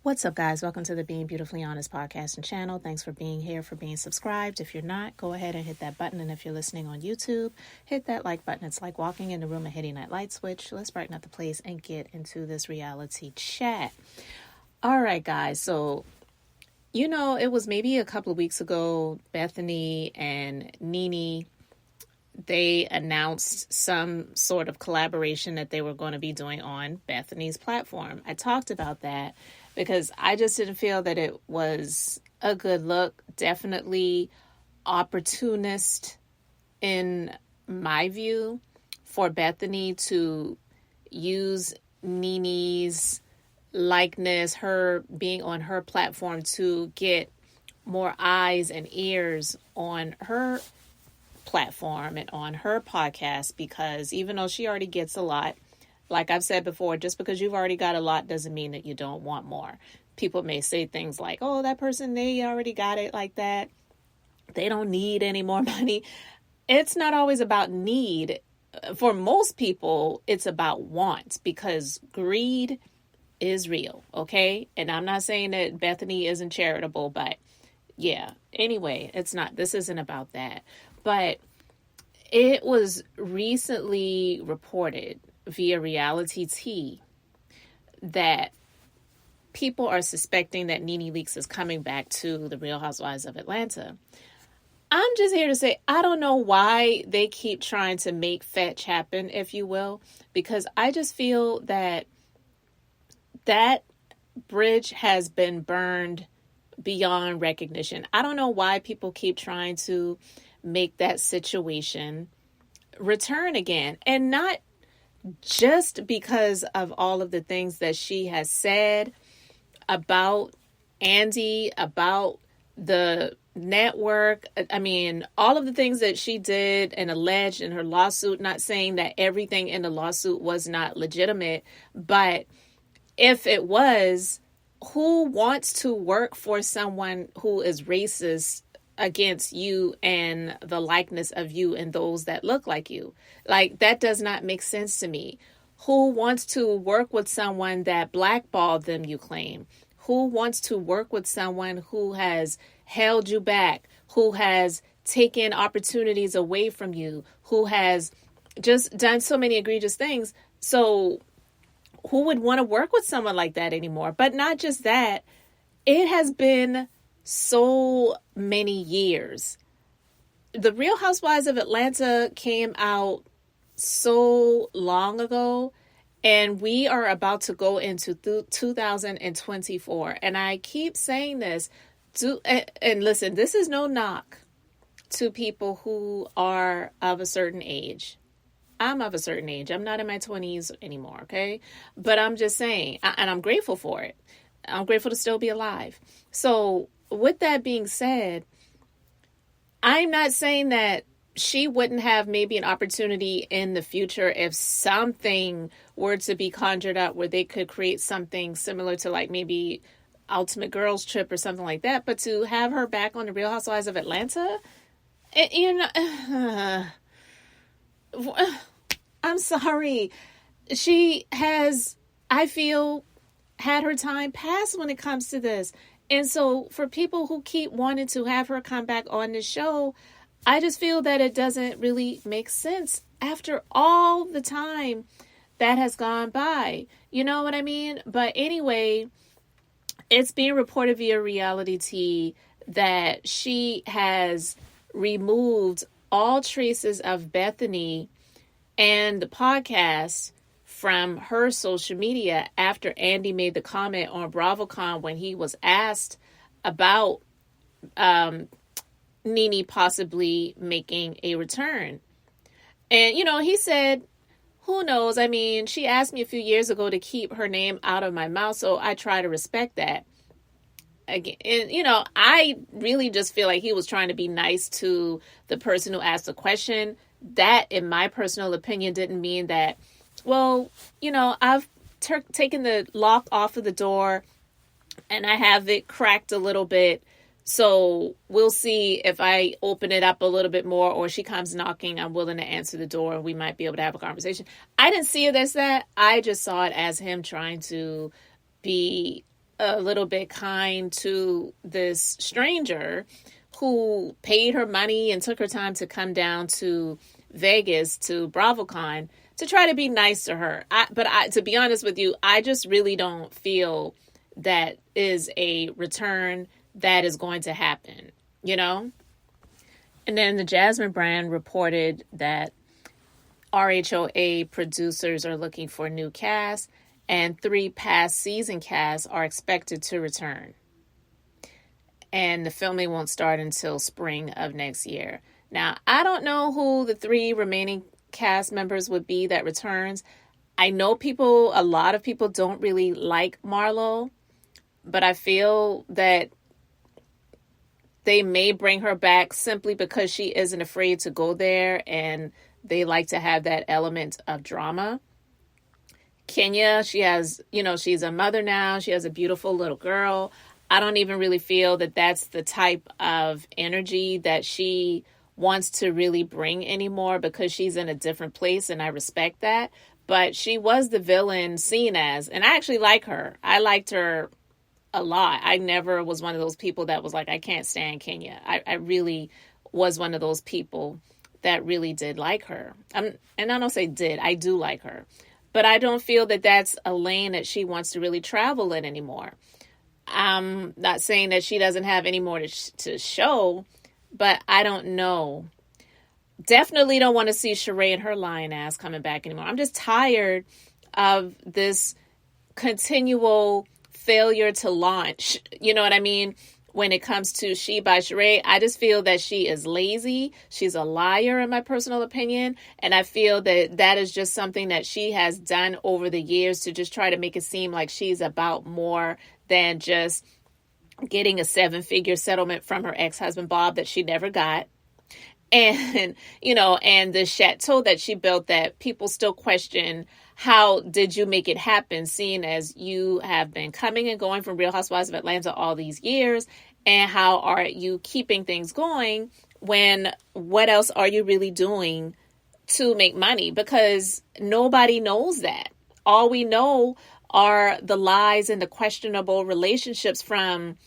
What's up, guys? Welcome to the Being Beautifully Honest podcast and channel. Thanks for being here, for being subscribed. If you're not, go ahead and hit that button. And if you're listening on YouTube, hit that like button. It's like walking in the room and hitting that light switch. Let's brighten up the place and get into this reality chat. All right, guys. So, it was maybe a couple of weeks ago, Bethenny and Nene, they announced some sort of collaboration that they were going to be doing on Bethenny's platform. I talked about that because I just didn't feel that it was a good look. Definitely opportunist in my view for Bethenny to use Nene's likeness, her being on her platform, to get more eyes and ears on her platform and on her podcast, because even though she already gets a lot, like I've said before, just because you've already got a lot doesn't mean that you don't want more. People may say things like, oh, that person, they already got it like that. They don't need any more money. It's not always about need. For most people, it's about want, because greed is real, okay? And I'm not saying that Bethenny isn't charitable, but yeah. Anyway, this isn't about that. But it was recently reported via Reality T that people are suspecting that neneleakes is coming back to the Real Housewives of Atlanta. I'm just here to say, I don't know why they keep trying to make fetch happen, if you will, because I just feel that bridge has been burned beyond recognition. I don't know why people keep trying to make that situation return again, and not just because of all of the things that she has said about Andy, about the network. I mean, all of the things that she did and alleged in her lawsuit, not saying that everything in the lawsuit was not legitimate, but if it was, who wants to work for someone who is racist against you and the likeness of you and those that look like you? Like, that does not make sense to me. Who wants to work with someone that blackballed them, you claim? Who wants to work with someone who has held you back, who has taken opportunities away from you, who has just done so many egregious things? So who would want to work with someone like that anymore? But not just that, it has been so many years. The Real Housewives of Atlanta came out so long ago, and we are about to go into 2024. And I keep saying this, and listen, this is no knock to people who are of a certain age. I'm of a certain age. I'm not in my 20s anymore, okay? But I'm just saying, and I'm grateful for it. I'm grateful to still be alive. So with that being said, I'm not saying that she wouldn't have maybe an opportunity in the future if something were to be conjured up where they could create something similar to like maybe Ultimate Girls Trip or something like that. But to have her back on the Real Housewives of Atlanta, I'm sorry. She has, I feel, had her time pass when it comes to this. And so for people who keep wanting to have her come back on the show, I just feel that it doesn't really make sense after all the time that has gone by. You know what I mean? But anyway, it's being reported via Reality T that she has removed all traces of Bethenny and the podcast from her social media after Andy made the comment on BravoCon when he was asked about Nene possibly making a return. And, he said, who knows? I mean, she asked me a few years ago to keep her name out of my mouth, so I try to respect that. Again, and, I really just feel like he was trying to be nice to the person who asked the question. That, in my personal opinion, didn't mean that, well, I've taken the lock off of the door and I have it cracked a little bit. So we'll see if I open it up a little bit more or she comes knocking, I'm willing to answer the door and we might be able to have a conversation. I didn't see it as that. I just saw it as him trying to be a little bit kind to this stranger who paid her money and took her time to come down to Vegas to BravoCon to try to be nice to her. But to be honest with you, I just really don't feel that is a return that is going to happen, you know? And then the Jasmine brand reported that RHOA producers are looking for new casts, and 3 past season casts are expected to return. And the filming won't start until spring of next year. Now, I don't know who the 3 remaining cast members would be that returns. I know a lot of people don't really like Marlo, but I feel that they may bring her back simply because she isn't afraid to go there, and they like to have that element of drama. Kenya, she has, she's a mother now. She has a beautiful little girl. I don't even really feel that that's the type of energy that she wants to really bring anymore, because she's in a different place, and I respect that. But she was the villain seen as, and I actually like her. I liked her a lot. I never was one of those people that was like, I can't stand Kenya. I really was one of those people that really did like her. And I don't say did, I do like her. But I don't feel that that's a lane that she wants to really travel in anymore. I'm not saying that she doesn't have any more to show, but I don't know. Definitely don't want to see Sheree and her lying ass coming back anymore. I'm just tired of this continual failure to launch. You know what I mean? When it comes to She by Sheree, I just feel that she is lazy. She's a liar, in my personal opinion. And I feel that that is just something that she has done over the years to just try to make it seem like she's about more than just getting a 7-figure settlement from her ex-husband, Bob, that she never got. And, and the chateau that she built that people still question, how did you make it happen, seeing as you have been coming and going from Real Housewives of Atlanta all these years? And how are you keeping things going when what else are you really doing to make money? Because nobody knows that. All we know are the lies and the questionable relationships from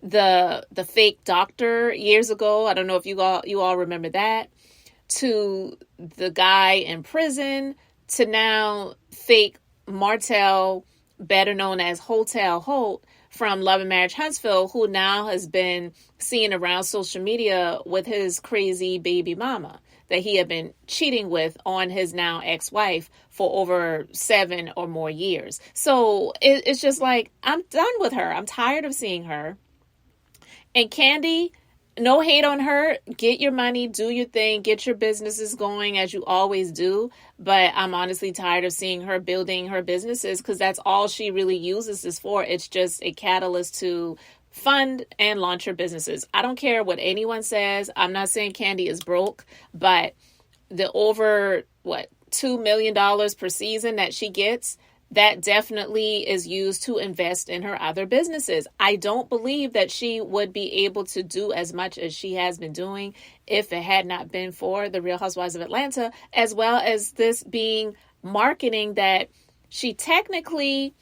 the fake doctor years ago. I don't know if you all remember that, to the guy in prison, to now fake Martell, better known as Hotel Holt from Love and Marriage Huntsville, who now has been seen around social media with his crazy baby mama that he had been cheating with on his now ex-wife for over 7 or more years. So it's just like, I'm done with her. I'm tired of seeing her. And Kandi, no hate on her. Get your money, do your thing, get your businesses going as you always do. But I'm honestly tired of seeing her building her businesses, because that's all she really uses this for. It's just a catalyst to fund and launch her businesses. I don't care what anyone says. I'm not saying Kandi is broke, but the over, $2 million per season that she gets, that definitely is used to invest in her other businesses. I don't believe that she would be able to do as much as she has been doing if it had not been for the Real Housewives of Atlanta, as well as this being marketing that she technically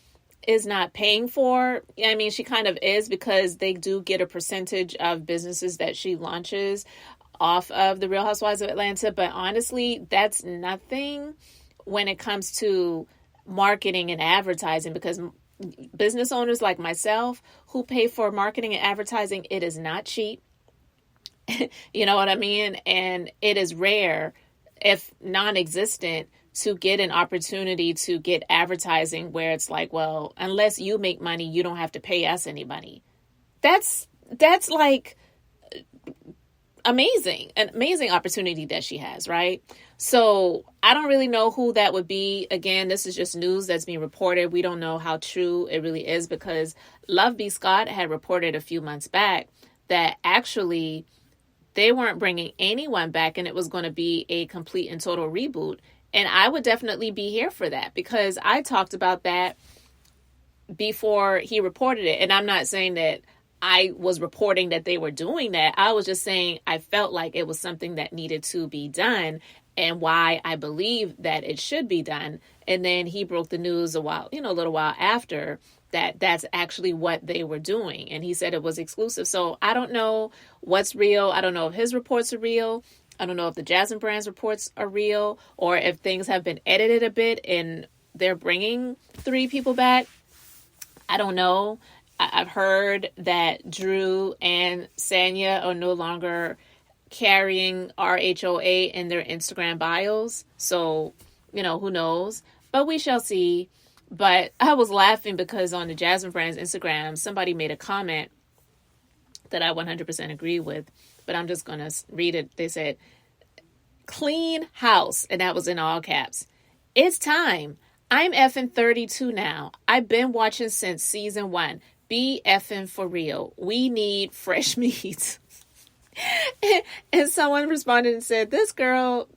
is not paying for. I mean, she kind of is, because they do get a percentage of businesses that she launches off of the Real Housewives of Atlanta. But honestly, that's nothing when it comes to marketing and advertising, because business owners like myself who pay for marketing and advertising, it is not cheap. You know what I mean? And it is rare, if non-existent, to get an opportunity to get advertising where it's like, well, unless you make money, you don't have to pay us any money. That's like amazing, an amazing opportunity that she has, right? So I don't really know who that would be. Again, this is just news that's being reported. We don't know how true it really is, because Love B. Scott had reported a few months back that actually they weren't bringing anyone back, and it was going to be a complete and total reboot. And I would definitely be here for that, because I talked about that before he reported it. And I'm not saying that I was reporting that they were doing that. I was just saying I felt like it was something that needed to be done. and why I believe that it should be done. And then he broke the news a little while after that that's actually what they were doing. And he said it was exclusive. So I don't know what's real. I don't know if his reports are real. I don't know if the Jasmine Brand's reports are real, or if things have been edited a bit and they're bringing 3 people back. I don't know. I've heard that Drew and Sanya are no longer carrying RHOA in their Instagram bios. So, who knows? But we shall see. But I was laughing because on the Jasmine Brand's Instagram, somebody made a comment that I 100% agree with. But I'm just going to read it. They said, clean house. And that was in all caps. It's time. I'm effing 32 now. I've been watching since season 1. Be effing for real. We need fresh meat. And someone responded and said, this girl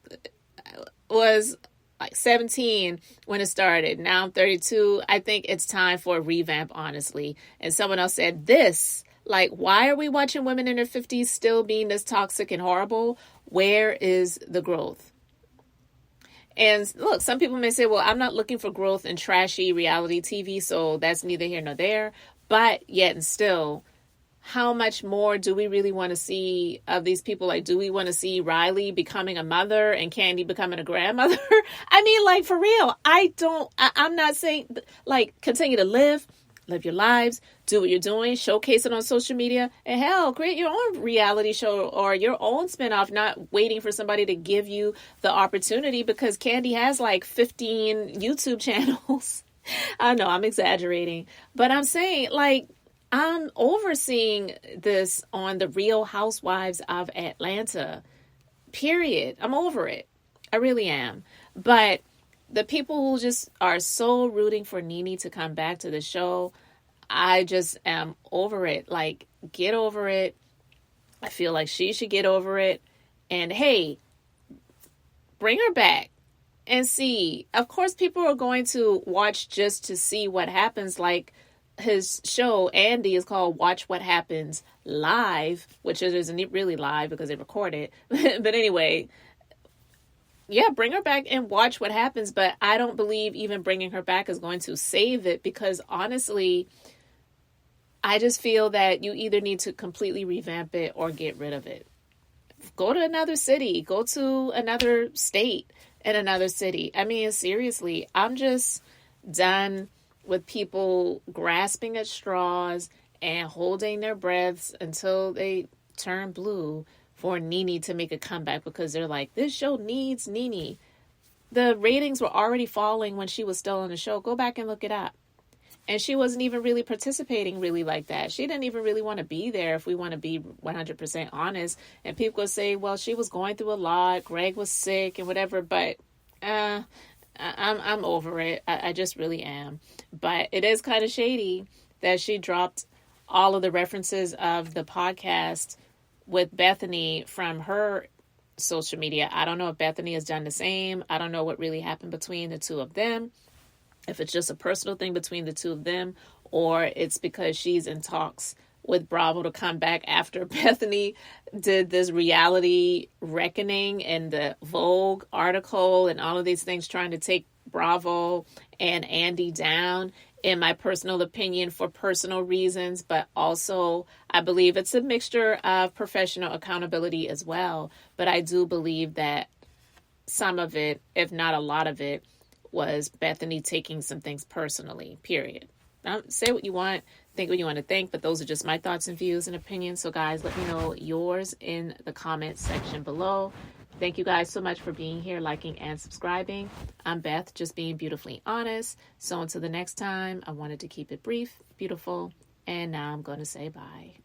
was like 17 when it started. Now I'm 32. I think it's time for a revamp, honestly. And someone else said this, like, why are we watching women in their 50s still being this toxic and horrible? Where is the growth? And look, some people may say, well, I'm not looking for growth in trashy reality TV, so that's neither here nor there. But yet and still, how much more do we really want to see of these people? Like, do we want to see Riley becoming a mother and Candy becoming a grandmother? I mean, like, for real, I'm not saying, like, continue to live your lives, do what you're doing, showcase it on social media, and hell, create your own reality show or your own spinoff, not waiting for somebody to give you the opportunity, because Candy has like 15 YouTube channels. I know I'm exaggerating, but I'm saying, like, I'm overseeing this on the Real Housewives of Atlanta, period. I'm over it. I really am. But the people who just are so rooting for Nene to come back to the show, I just am over it. Like, get over it. I feel like she should get over it. And hey, bring her back and see. Of course, people are going to watch just to see what happens. Like, his show, Andy, is called Watch What Happens Live, which isn't really live because they record it. But anyway, yeah, bring her back and watch what happens. But I don't believe even bringing her back is going to save it, because honestly, I just feel that you either need to completely revamp it or get rid of it. Go to another city, go to another state and another city. I mean, seriously, I'm just done with people grasping at straws and holding their breaths until they turn blue for Nene to make a comeback, because they're like, this show needs Nene. The ratings were already falling when she was still on the show. Go back and look it up. And she wasn't even really participating really like that. She didn't even really want to be there, if we want to be 100% honest. And people will say, well, she was going through a lot. Greg was sick and whatever. But I'm over it. I just really am. But it is kind of shady that she dropped all of the references of the podcast with Bethenny from her social media. I don't know if Bethenny has done the same. I don't know what really happened between the two of them. If it's just a personal thing between the two of them, or it's because she's in talks with Bravo to come back after Bethenny did this reality reckoning and the Vogue article and all of these things trying to take Bravo and Andy down, in my personal opinion, for personal reasons. But also, I believe it's a mixture of professional accountability as well. But I do believe that some of it, if not a lot of it, was Bethenny taking some things personally, period. Now, say what you want, think what you want to think, but those are just my thoughts and views and opinions. So guys, let me know yours in the comments section below. Thank you guys so much for being here, liking and subscribing. I'm Beth, just being beautifully honest. So until the next time, I wanted to keep it brief, beautiful, and now I'm going to say bye.